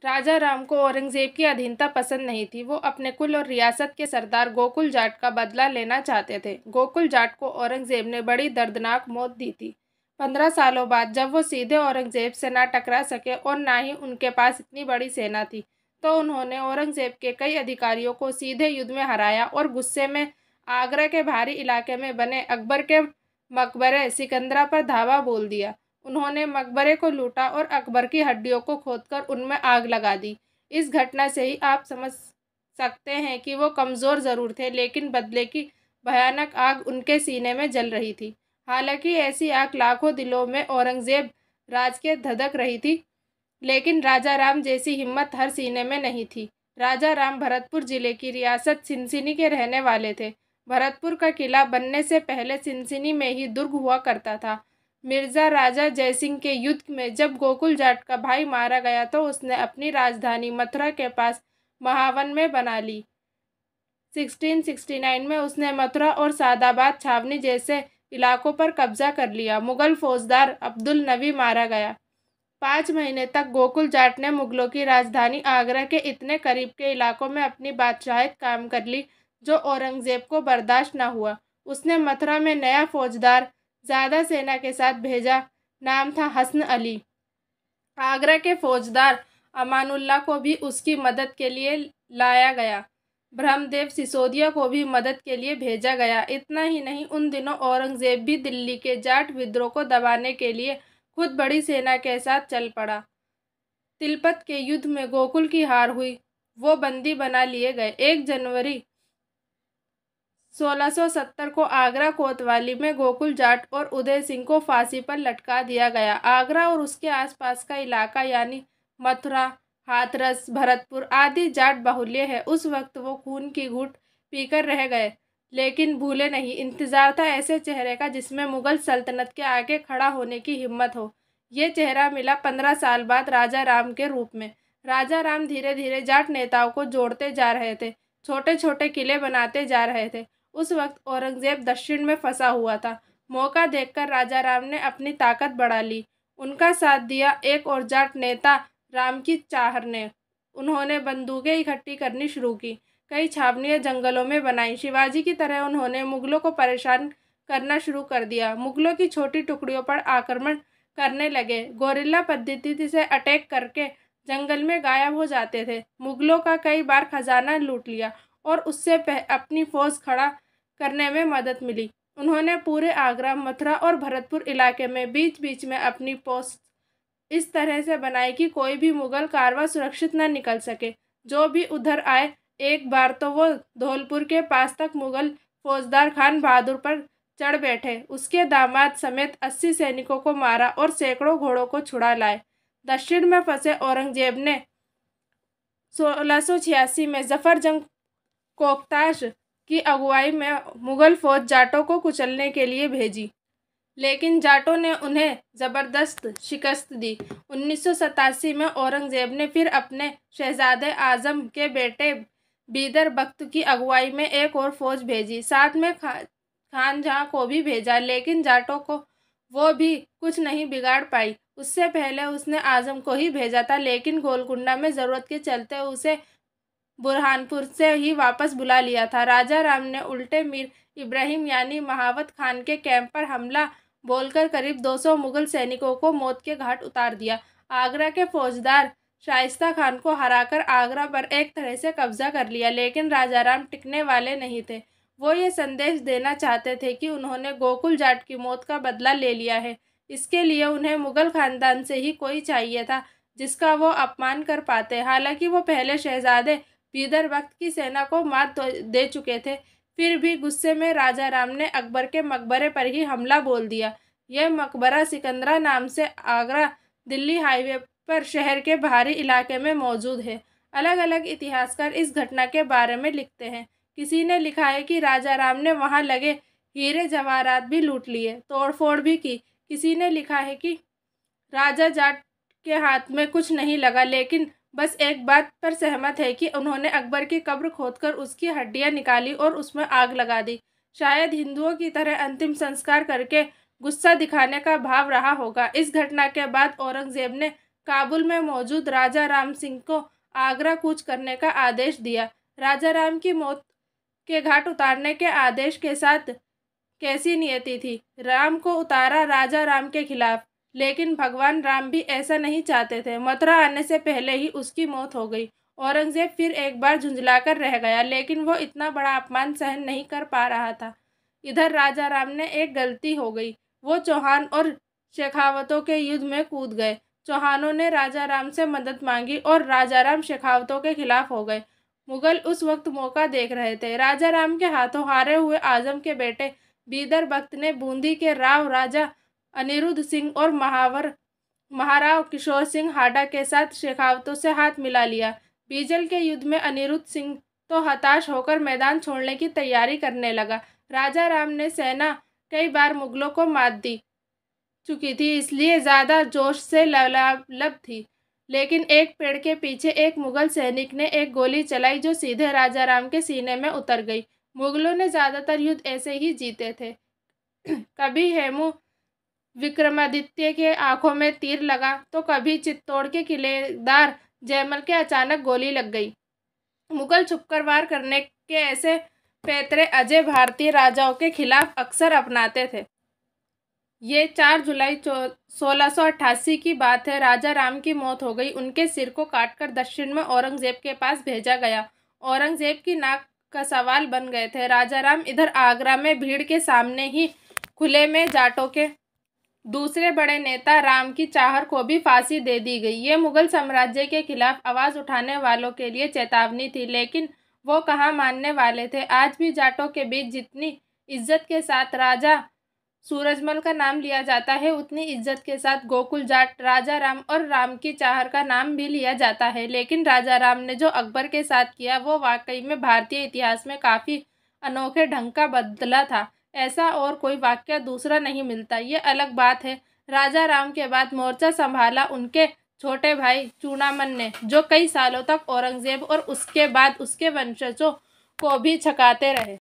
राजा राम को औरंगजेब की अधीनता पसंद नहीं थी। वो अपने कुल और रियासत के सरदार गोकुल जाट का बदला लेना चाहते थे। गोकुल जाट को औरंगजेब ने बड़ी दर्दनाक मौत दी थी। 15 सालों बाद जब वो सीधे औरंगजेब से ना टकरा सके और ना ही उनके पास इतनी बड़ी सेना थी, तो उन्होंने औरंगजेब के कई अधिकारियों को सीधे युद्ध में हराया और गुस्से में आगरा के भारी इलाके में बने अकबर के मकबरे सिकंदरा पर धावा बोल दिया। उन्होंने मकबरे को लूटा और अकबर की हड्डियों को खोदकर उनमें आग लगा दी। इस घटना से ही आप समझ सकते हैं कि वो कमज़ोर ज़रूर थे, लेकिन बदले की भयानक आग उनके सीने में जल रही थी। हालांकि ऐसी आग लाखों दिलों में औरंगजेब राज के धधक रही थी, लेकिन राजा राम जैसी हिम्मत हर सीने में नहीं थी। राजा राम भरतपुर जिले की रियासत सिनसिनी के रहने वाले थे। भरतपुर का किला बनने से पहले सिनसिनी में ही दुर्ग हुआ करता था। मिर्जा राजा जयसिंह के युद्ध में जब गोकुल जाट का भाई मारा गया तो उसने अपनी राजधानी मथुरा के पास महावन में बना ली। 1669 में उसने मथुरा और सादाबाद छावनी जैसे इलाकों पर कब्जा कर लिया। मुगल फौजदार अब्दुल नबी मारा गया। 5 महीने तक गोकुल जाट ने मुगलों की राजधानी आगरा के इतने करीब के इलाकों में अपनी बादशाहियत कायम कर ली, जो औरंगजेब को बर्दाश्त न हुआ। उसने मथुरा में नया फौजदार ज़्यादा सेना के साथ भेजा। नाम था हसन अली। आगरा के फौजदार अमानुल्लाह को भी उसकी मदद के लिए लाया गया। ब्रह्मदेव सिसोदिया को भी मदद के लिए भेजा गया। इतना ही नहीं, उन दिनों औरंगजेब भी दिल्ली के जाट विद्रोह को दबाने के लिए खुद बड़ी सेना के साथ चल पड़ा। तिलपत के युद्ध में गोकुल की हार हुई। वो बंदी बना लिए गए। 1 जनवरी 1670 को आगरा कोतवाली में गोकुल जाट और उदय सिंह को फांसी पर लटका दिया गया। आगरा और उसके आसपास का इलाका यानी मथुरा, हाथरस, भरतपुर आदि जाट बाहुल्य है। उस वक्त वो खून की घूंट पीकर रह गए, लेकिन भूले नहीं। इंतजार था ऐसे चेहरे का जिसमें मुगल सल्तनत के आगे खड़ा होने की हिम्मत हो। ये चेहरा मिला 15 साल बाद राजा राम के रूप में। राजा राम धीरे धीरे जाट नेताओं को जोड़ते जा रहे थे, छोटे छोटे किले बनाते जा रहे थे। उस वक्त औरंगजेब दक्षिण में फंसा हुआ था। मौका देखकर राजा राम ने अपनी ताकत बढ़ा ली। उनका साथ दिया एक और जाट नेता राम की चाहर ने। उन्होंने बंदूकें इकट्ठी करनी शुरू की, कई छावनियां जंगलों में बनाई। शिवाजी की तरह उन्होंने मुगलों को परेशान करना शुरू कर दिया। मुगलों की छोटी टुकड़ियों पर आक्रमण करने लगे। गोरिल्ला पद्धति से अटैक करके जंगल में गायब हो जाते थे। मुगलों का कई बार खजाना लूट लिया और उससे अपनी फौज खड़ा करने में मदद मिली। उन्होंने पूरे आगरा, मथुरा और भरतपुर इलाके में बीच बीच में अपनी पोस्ट इस तरह से बनाई कि कोई भी मुगल कारवां सुरक्षित न निकल सके। जो भी उधर आए, एक बार तो वो धौलपुर के पास तक मुगल फौजदार खान बहादुर पर चढ़ बैठे। उसके दामाद समेत 80 सैनिकों को मारा और सैकड़ों घोड़ों को छुड़ा लाए। दक्षिण में फंसे औरंगजेब ने 1686 में जफर जंग कोकताश की अगुवाई में मुगल फौज जाटों को कुचलने के लिए भेजी, लेकिन जाटों ने उन्हें जबरदस्त शिकस्त दी। 1987 में औरंगजेब ने फिर अपने शहजादे आजम के बेटे बीदर बख्त की अगुवाई में एक और फौज भेजी। साथ में खान जहां को भी भेजा, लेकिन जाटों को वो भी कुछ नहीं बिगाड़ पाई। उससे पहले उसने आजम को ही भेजा था, लेकिन गोलकुंडा में ज़रूरत के चलते उसे बुरहानपुर से ही वापस बुला लिया था। राजा राम ने उल्टे मीर इब्राहिम यानी महावत खान के कैंप पर हमला बोलकर करीब 200 मुगल सैनिकों को मौत के घाट उतार दिया। आगरा के फौजदार शाइस्ता खान को हराकर आगरा पर एक तरह से कब्जा कर लिया, लेकिन राजा राम टिकने वाले नहीं थे। वो ये संदेश देना चाहते थे कि उन्होंने गोकुल जाट की मौत का बदला ले लिया है। इसके लिए उन्हें मुगल खानदान से ही कोई चाहिए था जिसका वो अपमान कर पाते। हालांकि वो पहले शहजादे बीदर बख्त की सेना को मात दे चुके थे, फिर भी गुस्से में राजा राम ने अकबर के मकबरे पर ही हमला बोल दिया। यह मकबरा सिकंदरा नाम से आगरा दिल्ली हाईवे पर शहर के बाहरी इलाके में मौजूद है। अलग अलग इतिहासकार इस घटना के बारे में लिखते हैं। किसी ने लिखा है कि राजा राम ने वहां लगे हीरे जवाहरात भी लूट लिए, तोड़फोड़ भी की। किसी ने लिखा है कि राजा जाट के हाथ में कुछ नहीं लगा, लेकिन बस एक बात पर सहमत है कि उन्होंने अकबर की कब्र खोदकर उसकी हड्डियां निकाली और उसमें आग लगा दी। शायद हिंदुओं की तरह अंतिम संस्कार करके गुस्सा दिखाने का भाव रहा होगा। इस घटना के बाद औरंगजेब ने काबुल में मौजूद राजा राम सिंह को आगरा कूच करने का आदेश दिया। राजा राम की मौत के घाट उतारने के आदेश के साथ कैसी नियति थी। राम को उतारा राजा राम के खिलाफ, लेकिन भगवान राम भी ऐसा नहीं चाहते थे। मथुरा आने से पहले ही उसकी मौत हो गई। औरंगजेब फिर एक बार झुंझलाकर रह गया, लेकिन वो इतना बड़ा अपमान सहन नहीं कर पा रहा था। इधर राजा राम ने एक गलती हो गई। वो चौहान और शेखावतों के युद्ध में कूद गए। चौहानों ने राजा राम से मदद मांगी और राजा राम शेखावतों के खिलाफ हो गए। मुगल उस वक्त मौका देख रहे थे। राजा राम के हाथों हारे हुए आजम के बेटे बीदर बख्त ने बूंदी के राव राजा अनिरुद्ध सिंह और महाराव किशोर सिंह हाडा के साथ शेखावतों से हाथ मिला लिया। बीजल के युद्ध में अनिरुद्ध सिंह तो हताश होकर मैदान छोड़ने की तैयारी करने लगा। राजा राम ने सेना कई बार मुगलों को मात दी चुकी थी, इसलिए ज़्यादा जोश से लबालब थी। लेकिन एक पेड़ के पीछे एक मुगल सैनिक ने एक गोली चलाई जो सीधे राजा राम के सीने में उतर गई। मुगलों ने ज़्यादातर युद्ध ऐसे ही जीते थे। कभी हेमू विक्रमादित्य के आंखों में तीर लगा तो कभी चित्तौड़ के किलेदार जयमल के अचानक गोली लग गई। मुगल छुपकर वार करने के ऐसे पैतरे अजय भारतीय राजाओं के खिलाफ अक्सर अपनाते थे। ये 4 जुलाई 1688 की बात है। राजा राम की मौत हो गई। उनके सिर को काटकर दक्षिण में औरंगजेब के पास भेजा गया। औरंगजेब की नाक का सवाल बन गए थे। राजा राम इधर आगरा में भीड़ के सामने ही खुले में जाटों के दूसरे बड़े नेता राम की चाहर को भी फांसी दे दी गई। ये मुगल साम्राज्य के खिलाफ आवाज़ उठाने वालों के लिए चेतावनी थी, लेकिन वो कहाँ मानने वाले थे। आज भी जाटों के बीच जितनी इज्जत के साथ राजा सूरजमल का नाम लिया जाता है, उतनी इज्जत के साथ गोकुल जाट, राजा राम और राम की चाहर का नाम भी लिया जाता है। लेकिन राजा राम ने जो अकबर के साथ किया वो वाकई में भारतीय इतिहास में काफ़ी अनोखे ढंग का बदला था। ऐसा और कोई वाकया दूसरा नहीं मिलता। ये अलग बात है, राजा राम के बाद मोर्चा संभाला उनके छोटे भाई चूड़ामन ने, जो कई सालों तक औरंगजेब और उसके बाद उसके वंशजों को भी छकाते रहे।